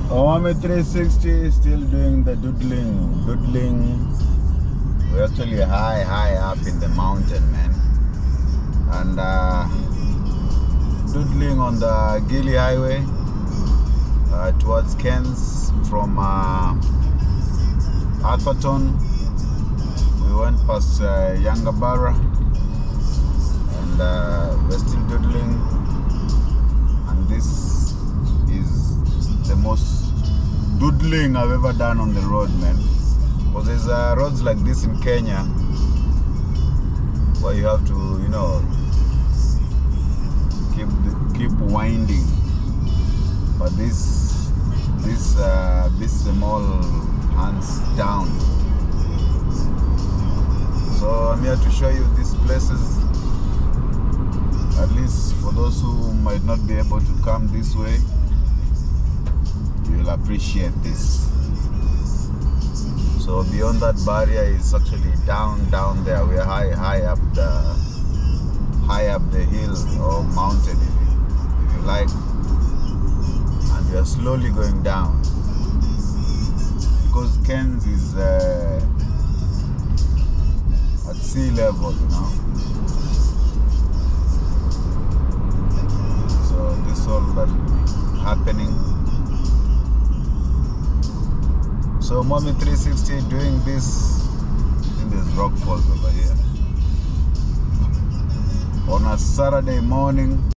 Omami 360 still doing the doodling. We're actually high up in the mountain, man. And doodling on the Gillies highway towards Cairns from Atherton. We went past Yangabara and we're still doodling. And this is the most doodling I've ever done on the road, man. Because there's roads like this in Kenya where you have to, you know, keep winding. But this is all hands down. So I'm here to show you these places. At least for those who might not be able to come this way, you'll appreciate this. So beyond that barrier is actually down there. We are high up the hill or mountain, if you like, and we are slowly going down because Cairns is at sea level, you know. So this is all that happening. So Mommy 360 doing this in this rock falls over here on a Saturday morning.